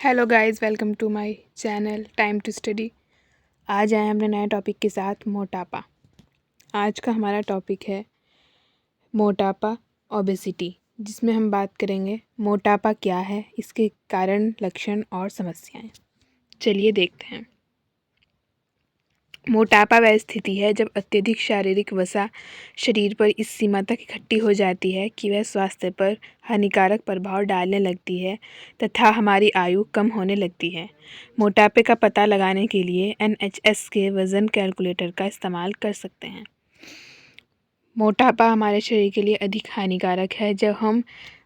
Hello guys, welcome to my channel time to study. आज आए हमने नए टॉपिक के साथ मोटापा। आज का हमारा टॉपिक है मोटापा, ओबेसिटी, जिसमें हम बात करेंगे मोटापा क्या है, इसके कारण, लक्षण और समस्याएं। चलिए देखते हैं। मोटापा वह स्थिति है जब अत्यधिक शारीरिक वसा शरीर पर इस सीमा तक इकट्ठी हो जाती है कि वह स्वास्थ्य पर हानिकारक प्रभाव डालने लगती है तथा हमारी आयु कम होने लगती है। मोटापे का पता लगाने के लिए NHS के वज़न कैलकुलेटर का इस्तेमाल कर सकते हैं। मोटापा हमारे शरीर के लिए अधिक हानिकारक है जब हम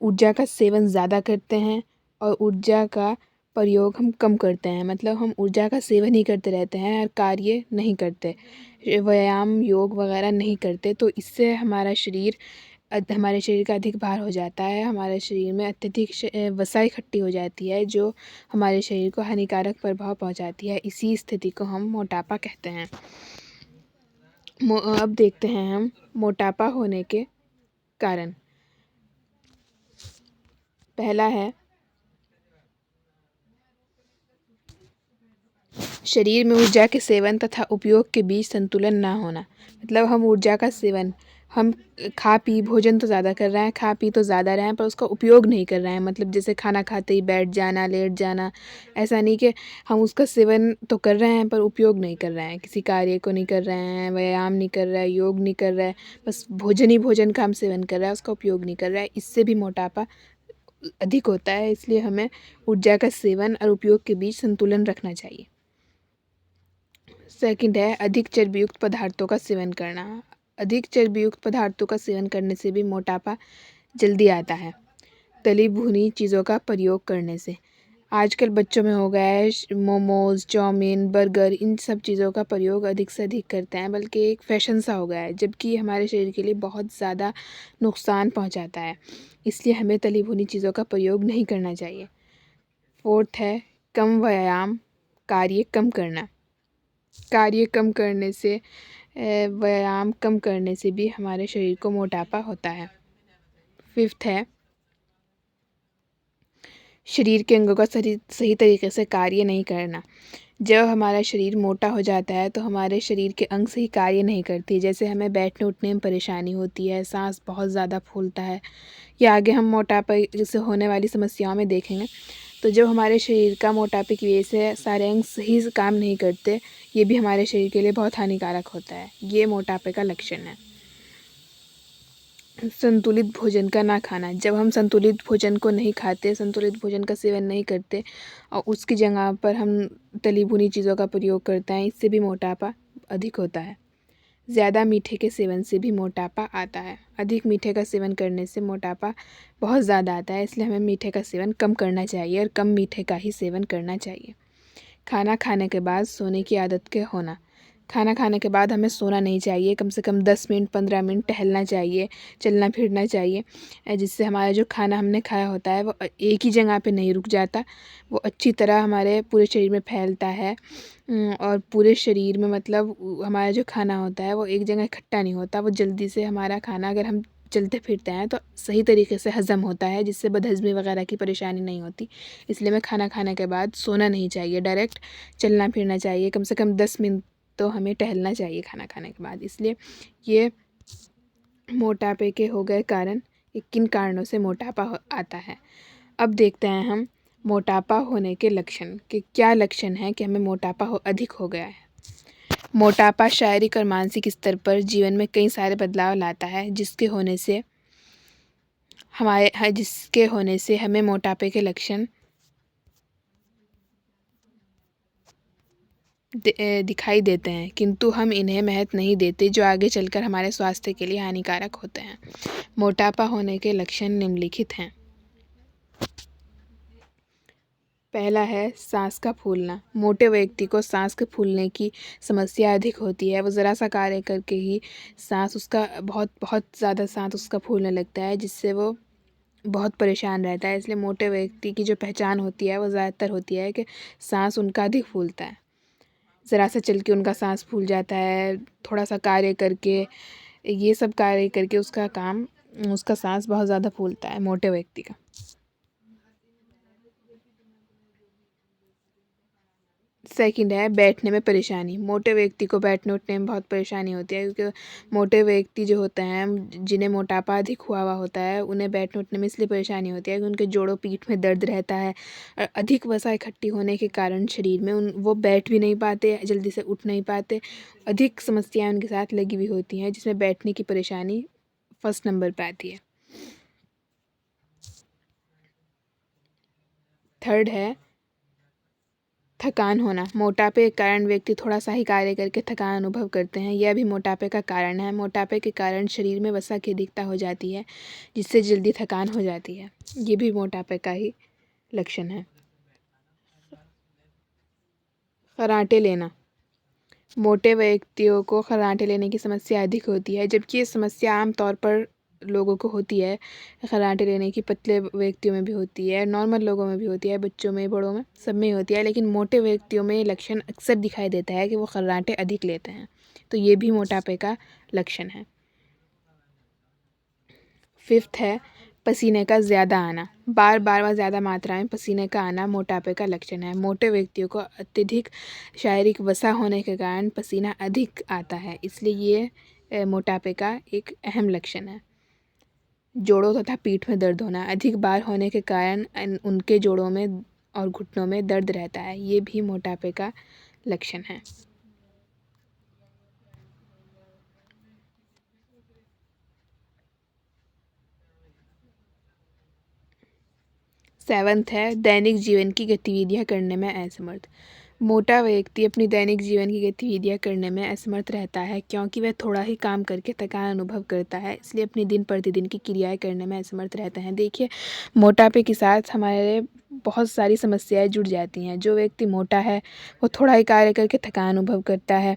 ऊर्जा का सेवन ज़्यादा करते हैं और ऊर्जा का प्रयोग हम कम करते हैं। मतलब हम ऊर्जा का सेवन ही करते रहते हैं और कार्य नहीं करते, व्यायाम योग वगैरह नहीं करते, तो इससे हमारे शरीर का अधिक भार हो जाता है। हमारे शरीर में अत्यधिक वसा इकट्ठी हो जाती है जो हमारे शरीर को हानिकारक प्रभाव पहुंचाती है। इसी स्थिति को हम मोटापा कहते हैं। अब देखते हैं हम मोटापा होने के कारण। पहला है शरीर में ऊर्जा के सेवन तथा उपयोग के बीच संतुलन ना होना। मतलब हम खा पी भोजन तो ज़्यादा कर रहे हैं, खा पी तो ज़्यादा रहे हैं, पर उसका उपयोग नहीं कर रहे हैं। मतलब जैसे खाना खाते ही बैठ जाना, लेट जाना। ऐसा नहीं कि हम उसका सेवन तो कर रहे हैं पर उपयोग नहीं कर रहे हैं, किसी कार्य को नहीं कर रहे हैं, व्यायाम नहीं कर रहे हैं, योग नहीं कर रहे हैं, बस भोजन का हम सेवन कर रहे हैं, उसका उपयोग नहीं कर रहे हैं। इससे भी मोटापा अधिक होता है। इसलिए हमें ऊर्जा का सेवन और उपयोग के बीच संतुलन रखना चाहिए। सेकंड है अधिक चर्बीयुक्त पदार्थों का सेवन करना। अधिक चर्बीयुक्त पदार्थों का सेवन करने से भी मोटापा जल्दी आता है। तली भुनी चीज़ों का प्रयोग करने से आजकल बच्चों में हो गया है, मोमोज़, चाउमीन, बर्गर, इन सब चीज़ों का प्रयोग अधिक से अधिक करते हैं, बल्कि एक फ़ैशन सा हो गया है, जबकि ये हमारे शरीर के लिए बहुत ज़्यादा नुकसान पहुंचाता है। इसलिए हमें तली भुनी चीज़ों का प्रयोग नहीं करना चाहिए। फोर्थ है कम व्यायाम, कार्य कम करना। व्यायाम कम करने से भी हमारे शरीर को मोटापा होता है। फिफ्थ है शरीर के अंगों का सही तरीके से कार्य नहीं करना। जब हमारा शरीर मोटा हो जाता है तो हमारे शरीर के अंग सही कार्य नहीं करती। जैसे हमें बैठने उठने में परेशानी होती है, सांस बहुत ज़्यादा फूलता है, या आगे हम मोटापे से होने वाली समस्याओं में देखेंगे। तो जब हमारे शरीर का मोटापे की वजह से सारे अंग सही से काम नहीं करते, ये भी हमारे शरीर के लिए बहुत हानिकारक होता है। ये मोटापे का लक्षण है। संतुलित भोजन का ना खाना। जब हम संतुलित भोजन को नहीं खाते, संतुलित भोजन का सेवन नहीं करते और उसकी जगह पर हम तली भुनी चीज़ों का प्रयोग करते हैं, इससे भी मोटापा अधिक होता है। ज़्यादा मीठे के सेवन से भी मोटापा आता है। अधिक मीठे का सेवन करने से मोटापा बहुत ज़्यादा आता है, इसलिए हमें मीठे का सेवन कम करना चाहिए और कम मीठे का ही सेवन करना चाहिए। खाना खाने के बाद सोने की आदत के होना। खाना खाने के बाद हमें सोना नहीं चाहिए, कम से कम 10 मिनट 15 मिनट टहलना चाहिए, चलना फिरना चाहिए, जिससे हमारा जो खाना हमने खाया होता है वो एक ही जगह पे नहीं रुक जाता, वो अच्छी तरह हमारे पूरे शरीर में फैलता है। और पूरे शरीर में मतलब हमारा जो खाना होता है वो एक जगह इकट्ठा नहीं होता, वो जल्दी से हमारा खाना अगर हम चलते फिरते हैं तो सही तरीके से हज़म होता है, जिससे बदहज़मी वगैरह की परेशानी नहीं होती। इसलिए हमें खाना खाने के बाद सोना नहीं चाहिए, डायरेक्ट चलना फिरना चाहिए, कम से कम 10 मिनट तो हमें टहलना चाहिए खाना खाने के बाद। इसलिए ये मोटापे के हो गए कारण, किन कारणों से मोटापा आता है। अब देखते हैं हम मोटापा होने के लक्षण, कि क्या लक्षण है कि हमें मोटापा अधिक हो गया है। मोटापा शारीरिक और मानसिक स्तर पर जीवन में कई सारे बदलाव लाता है, जिसके होने से हमें मोटापे के लक्षण दिखाई देते हैं, किंतु हम इन्हें महत्व नहीं देते, जो आगे चलकर हमारे स्वास्थ्य के लिए हानिकारक होते हैं। मोटापा होने के लक्षण निम्नलिखित हैं। पहला है सांस का फूलना। मोटे व्यक्ति को सांस के फूलने की समस्या अधिक होती है। वो ज़रा सा कार्य करके ही सांस उसका बहुत बहुत ज़्यादा सांस उसका फूलने लगता है, जिससे वो बहुत परेशान रहता है। इसलिए मोटे व्यक्ति की जो पहचान होती है वो ज़्यादातर होती है कि सांस उनका अधिक फूलता है। ज़रा सा चल के उनका सांस फूल जाता है, थोड़ा सा कार्य करके, ये सब कार्य करके उसका सांस बहुत ज़्यादा फूलता है मोटे व्यक्ति का। सेकंड है बैठने में परेशानी। मोटे व्यक्ति को बैठने उठने में बहुत परेशानी होती है, क्योंकि मोटे व्यक्ति जो होते हैं, जिन्हें मोटापा अधिक हुआ होता है, उन्हें बैठने उठने में इसलिए परेशानी होती है कि उनके जोड़ों पीठ में दर्द रहता है। अधिक वसा इकट्ठी होने के कारण शरीर में वो बैठ भी नहीं पाते, जल्दी से उठ नहीं पाते। अधिक समस्याएं उनके साथ लगी हुई होती हैं, जिसमें बैठने की परेशानी फर्स्ट नंबर पे आती है। थर्ड है थकान होना। मोटापे के कारण व्यक्ति थोड़ा सा ही कार्य करके थकान अनुभव करते हैं, यह भी मोटापे का कारण है। मोटापे के कारण शरीर में वसा की अधिकता हो जाती है, जिससे जल्दी थकान हो जाती है, ये भी मोटापे का ही लक्षण है। खर्राटे लेना। मोटे व्यक्तियों को खर्राटे लेने की समस्या अधिक होती है, जबकि ये समस्या आमतौर पर लोगों को होती है। खर्राटे लेने की पतले व्यक्तियों में भी होती है, नॉर्मल लोगों में भी होती है, बच्चों में, बड़ों में, सब में होती है। लेकिन मोटे व्यक्तियों में ये लक्षण अक्सर दिखाई देता है कि वो खर्राटे अधिक लेते हैं, तो ये भी मोटापे का लक्षण है। फिफ्थ है पसीने का ज़्यादा आना। बार बार व ज़्यादा मात्रा में पसीने का आना मोटापे का लक्षण है। मोटे व्यक्तियों को अत्यधिक शारीरिक वसा होने के कारण पसीना अधिक आता है, इसलिए ये मोटापे का एक अहम लक्षण है। जोड़ों तथा पीठ में दर्द होना। अधिक बार होने के कारण उनके जोड़ों में और घुटनों में दर्द रहता है, ये भी मोटापे का लक्षण है। सेवंथ है दैनिक जीवन की गतिविधियां करने में असमर्थ। मोटा व्यक्ति अपनी दैनिक जीवन की गतिविधियां करने में असमर्थ रहता है, क्योंकि वह थोड़ा ही काम करके थकान अनुभव करता है, इसलिए अपनी दिन प्रतिदिन की क्रियाएं करने में असमर्थ रहते हैं। देखिए, मोटापे के साथ हमारे बहुत सारी समस्याएं जुड़ जाती हैं। जो व्यक्ति मोटा है वो थोड़ा ही कार्य करके थकान अनुभव करता है,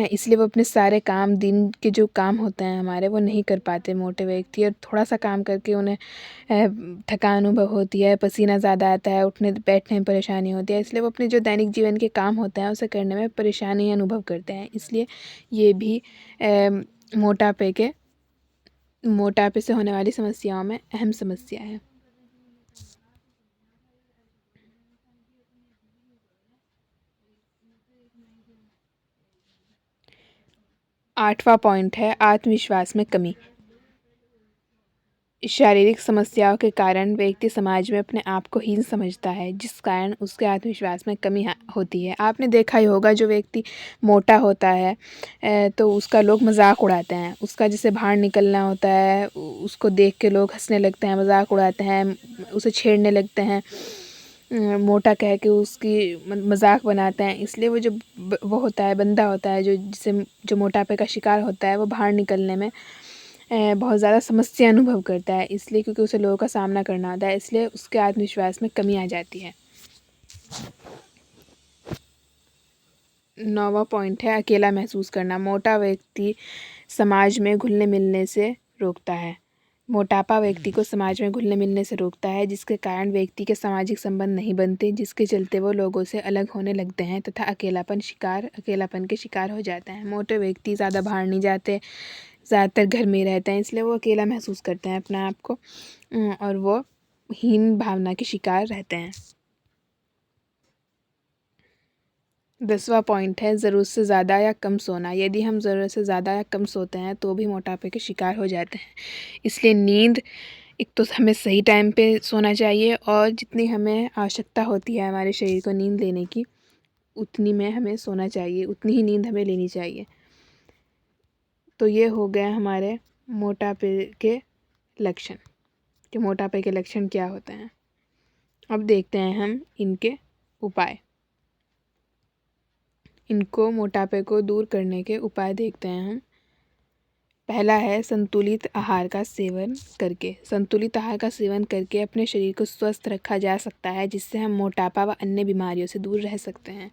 इसलिए वो अपने सारे काम, दिन के जो काम होते हैं हमारे, वो नहीं कर पाते मोटे व्यक्ति। और थोड़ा सा काम करके उन्हें थकान अनुभव होती है, पसीना ज़्यादा आता है, उठने बैठने में परेशानी होती है, इसलिए वो अपने जो दैनिक जीवन के काम होते हैं उसे करने में परेशानी अनुभव करते हैं। इसलिए ये भी मोटापे से होने वाली समस्याओं में अहम समस्या है। आठवां पॉइंट है आत्मविश्वास में कमी। शारीरिक समस्याओं के कारण व्यक्ति समाज में अपने आप को हीन समझता है, जिस कारण उसके आत्मविश्वास में कमी होती है। आपने देखा ही होगा, जो व्यक्ति मोटा होता है तो उसका लोग मजाक उड़ाते हैं। उसका जैसे बाहर निकलना होता है, उसको देख के लोग हंसने लगते हैं, मजाक उड़ाते हैं, उसे छेड़ने लगते हैं, मोटा कह के उसकी मजाक बनाते हैं। इसलिए वो जो वो होता है, बंदा होता है, जो मोटापे का शिकार होता है, वो बाहर निकलने में बहुत ज़्यादा समस्या अनुभव करता है, इसलिए क्योंकि उसे लोगों का सामना करना होता है, इसलिए उसके आत्मविश्वास में कमी आ जाती है। 9वां पॉइंट है अकेला महसूस करना। मोटा व्यक्ति समाज में घुलने मिलने से रोकता है। मोटापा व्यक्ति को समाज में घुलने मिलने से रोकता है, जिसके कारण व्यक्ति के सामाजिक संबंध नहीं बनते, जिसके चलते वो लोगों से अलग होने लगते हैं तथा अकेलापन के शिकार हो जाते हैं। मोटे व्यक्ति ज़्यादा बाहर नहीं जाते, ज़्यादातर घर में रहते हैं, इसलिए वो अकेला महसूस करते हैं अपने आप को, और वो हीन भावना के शिकार रहते हैं। 10वां पॉइंट है ज़रूरत से ज़्यादा या कम सोना। यदि हम ज़रूरत से ज़्यादा या कम सोते हैं तो भी मोटापे के शिकार हो जाते हैं। इसलिए नींद, एक तो हमें सही टाइम पे सोना चाहिए, और जितनी हमें आवश्यकता होती है हमारे शरीर को नींद लेने की, उतनी में हमें सोना चाहिए, उतनी ही नींद हमें लेनी चाहिए। तो ये हो गए हमारे मोटापे के लक्षण, कि मोटापे के लक्षण क्या होते हैं। अब देखते हैं हम इनके उपाय। मोटापे को दूर करने के उपाय देखते हैं हम। पहला है संतुलित आहार का सेवन करके। संतुलित आहार का सेवन करके अपने शरीर को स्वस्थ रखा जा सकता है, जिससे हम मोटापा व अन्य बीमारियों से दूर रह सकते हैं।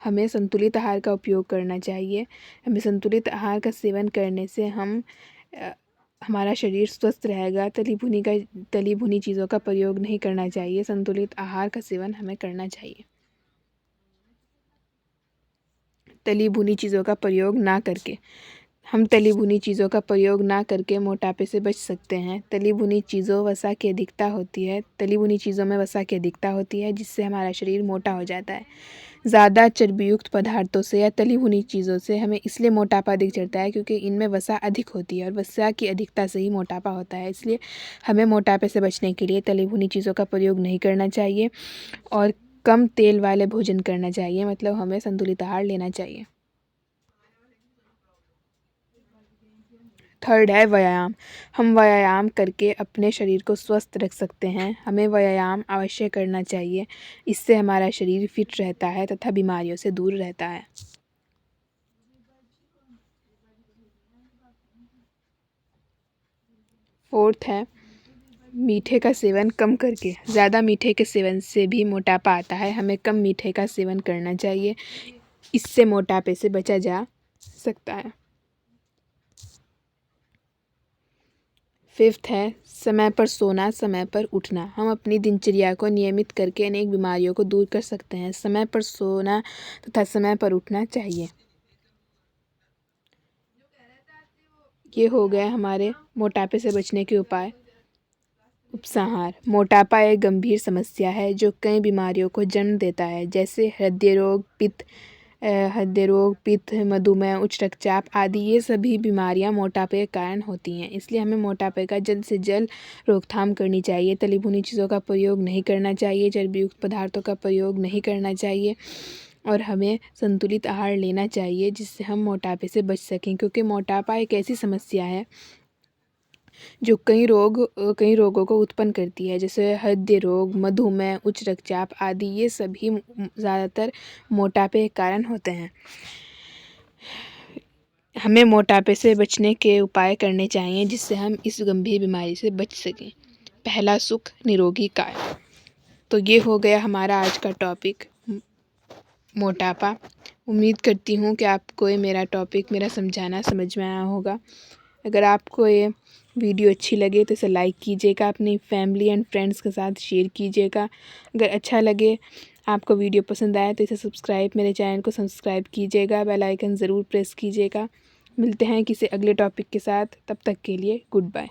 हमें संतुलित आहार का उपयोग करना चाहिए। हमें संतुलित आहार का सेवन करने से हमारा शरीर स्वस्थ रहेगा। तली भुनी चीज़ों का प्रयोग नहीं करना चाहिए। संतुलित आहार का सेवन हमें करना चाहिए। तली भुनी चीज़ों का प्रयोग ना करके, हम तली भुनी चीज़ों का प्रयोग ना करके मोटापे से बच सकते हैं। तली भुनी चीज़ों में वसा की अधिकता होती है, जिससे हमारा शरीर मोटा हो जाता है। ज़्यादा चर्बीयुक्त पदार्थों से या तली भुनी चीज़ों से हमें इसलिए मोटापा अधिक चढ़ता है क्योंकि इनमें वसा अधिक होती है और वसा की अधिकता से ही मोटापा होता है। इसलिए हमें मोटापे से बचने के लिए तली भुनी चीज़ों का प्रयोग नहीं करना चाहिए और कम तेल वाले भोजन करना चाहिए, मतलब हमें संतुलित आहार लेना चाहिए। थर्ड है व्यायाम। हम व्यायाम करके अपने शरीर को स्वस्थ रख सकते हैं। हमें व्यायाम अवश्य करना चाहिए, इससे हमारा शरीर फिट रहता है तथा बीमारियों से दूर रहता है। फोर्थ है मीठे का सेवन कम करके। ज़्यादा मीठे के सेवन से भी मोटापा आता है, हमें कम मीठे का सेवन करना चाहिए, इससे मोटापे से बचा जा सकता है। फिफ्थ है समय पर सोना, समय पर उठना। हम अपनी दिनचर्या को नियमित करके अनेक बीमारियों को दूर कर सकते हैं। समय पर सोना तथा समय पर उठना चाहिए। ये हो गया हमारे मोटापे से बचने के उपाय। उपसंहार: मोटापा एक गंभीर समस्या है जो कई बीमारियों को जन्म देता है, जैसे हृदय रोग, पित्त, मधुमेह, उच्च रक्तचाप आदि। ये सभी बीमारियां मोटापे के कारण होती हैं, इसलिए हमें मोटापे का जल्द से जल्द रोकथाम करनी चाहिए। तली भुनी चीज़ों का प्रयोग नहीं करना चाहिए, चर्बीयुक्त पदार्थों का प्रयोग नहीं करना चाहिए और हमें संतुलित आहार लेना चाहिए जिससे हम मोटापे से बच सकें, क्योंकि मोटापा एक ऐसी समस्या है जो कई रोगों को उत्पन्न करती है, जैसे हृदय रोग, मधुमेह, उच्च रक्तचाप आदि। ये सभी ज़्यादातर मोटापे के कारण होते हैं। हमें मोटापे से बचने के उपाय करने चाहिए जिससे हम इस गंभीर बीमारी से बच सकें। पहला सुख, निरोगी काया। तो ये हो गया हमारा आज का टॉपिक, मोटापा। उम्मीद करती हूँ कि आपको ये मेरा समझाना समझ में आया होगा। अगर आपको ये वीडियो अच्छी लगे तो इसे लाइक कीजिएगा, अपनी फैमिली एंड फ्रेंड्स के साथ शेयर कीजिएगा। अगर अच्छा लगे, आपको वीडियो पसंद आए तो मेरे चैनल को सब्सक्राइब कीजिएगा, बेल आइकन ज़रूर प्रेस कीजिएगा। मिलते हैं किसी अगले टॉपिक के साथ, तब तक के लिए गुड बाय।